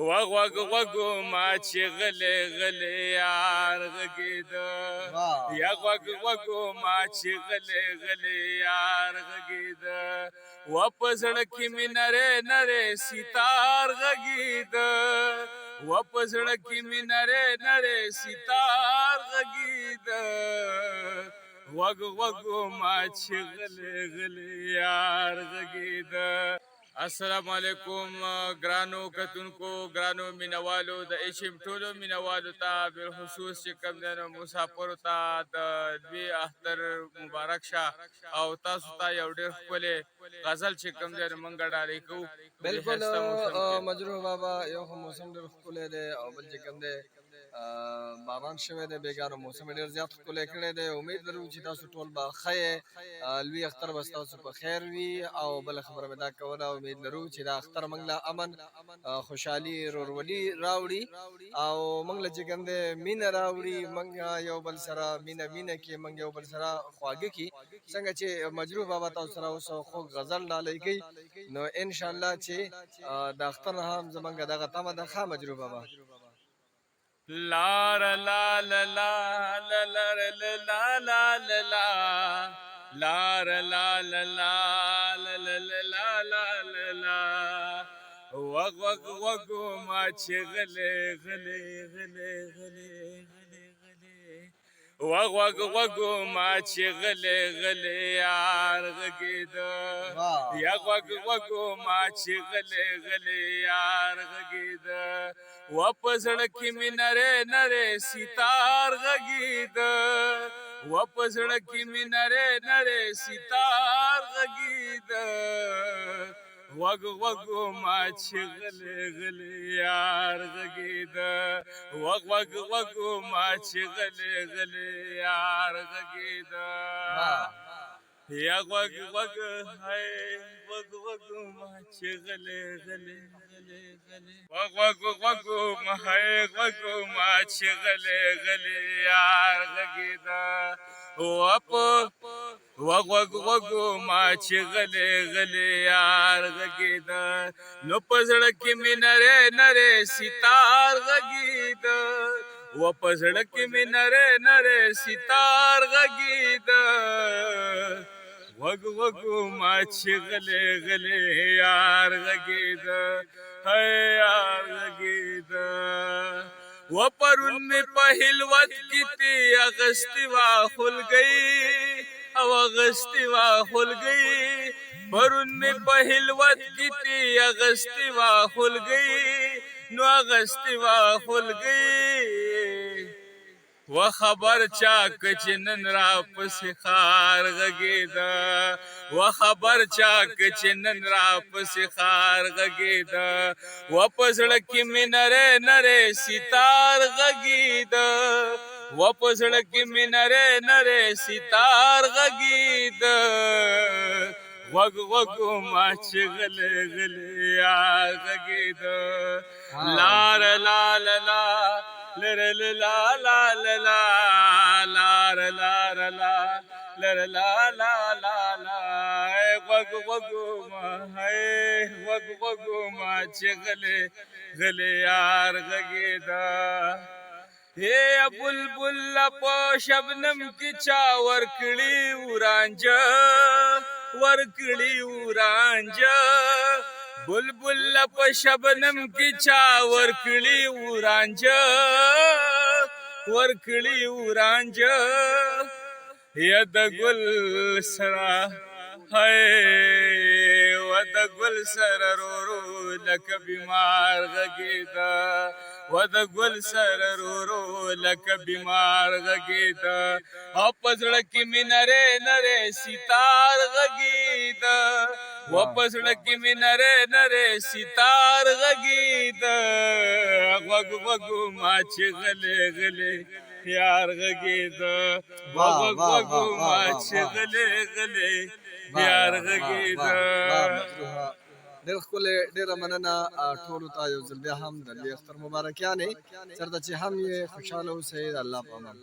وغ وغ وغو ما چې غلې غلې یار غږېده یا غوږ وغو ما چې غلې غلې یار غږېده و په زړه کې مې نرې نرې ستار غږېده و په زړه کې مې نرې نرې ستار غږېده وغ وغو ما چې غلې غلې یار غږېده. السلام علیکم ګرانو کتونکو ګرانو مینوالو د ایشم ټولو مینوالو ته بالخصوص چې کوم دی نو مسافرو ته د لوی اختر مبارک شه او تاسو ته یو ډېر ښکلی غزل چې کوم دی نو موږ ډالۍ کوو. بالکل مجروح بابا یو خو موسم ډېر ښکلی دی او بل چې کوم دی باران شوی دی بېګانو موسم ډېر زیات ښکلی کړی دی. امید لرو چې تاسو ټول به ښه یې، لوی اختر به ستاسو په خیر وي. او بله خبره مې دا کوله، امید لرو چې دا اختر موږ له امن خوشحالي رورولي راوړي او موږ له چې کوم دی مینه راوړي، موږ یو بل سره مینه کې موږ یو بل سره خواږه کړي. څنګه چې مجروح بابا تاسو سره اوس خوږ غزل ډالۍ کوي، نو انشاءالله چې د اختر هم زموږ دغه تمه ده. ښه مجروح بابا. لا لا لا لا لا لا لا لا لا لا لا لا لا لا وغ وغ وغو ما چې غلې غلې غلې غلې غلې غلې وغ وغ وغو ما چې غلې غلې یار غږېده یا وغ وغو ما چې غلې غلې یار غږېده و په زړه کې مې نرې نرې ستار غږېده و په زړه کې مې نرې نرې ستار غږېده وغ وغو ما چې غلې غلې یار غږېده وغ وغ وغو ما چې غلې غلې یار غږېده یا غوږ غوږ هی غوږ غوږ ما چې غلې غلې غلې غلې غوږ غوږ غوږ ما هی غوږ ما چې غلې غلې یار غږېده وغ وغ وغ ما چې غلې غلې یار غږېده نو په زړه کې مې نرې نرې ستار غږېده و په زړه کې مې نرې نرې ستار غږېده وغ وغ ما چې غلې غلې یار غږېده هی یار غږېده و پرون مې په هلوت کې تی اغستې وه خولګۍ او اغستې وه خولګۍ پرون مې په هلوت کې تی اغستې وه خولګۍ نو اغستې وه خولګۍ و خبر چا که چې نن را پسې ښار غږېده و خبر چا که چې نن را پسې ښار غږېده و په زړه کې مې نرې نرې ستار غږېده و په زړه کې مې نرې نرې ستار غږېده غوږ غوږ ما چې غلې غلې یار غږېده لار لا لا لا لر لا لا لا لا لار لار لا لر لا لا لا لا غوږ غوږ ما هی غوږ غوږ ما چې غلې غلې یار غږېده هی بلبل په شبنم کې چا ورکړي ورانجه ورکړي ورانجه بلبل په شبنم کې چا ورکړي ورانجه ورکړي ورانجه یا د ګل سره هی و د ګل سره رو رو لکه بیمار غږېده و د ګل سره رو رو لکه بیمار غږېده او په زړه کې مې نرې نرې ستار غږېده و په زړه کې مې نرې نرې ستار غږېده غوږ غوږ ما چې غلې غلې یار غږېده غوږ غوږ ما چې غلې غلې یار غږېده. ډېر ښکلی، ډېره مننه ټولو ته یو ځل بیا هم د لوی اختر مبارکیانې سره ده چې هم یې خوشحاله اوسئ. د الله په امان.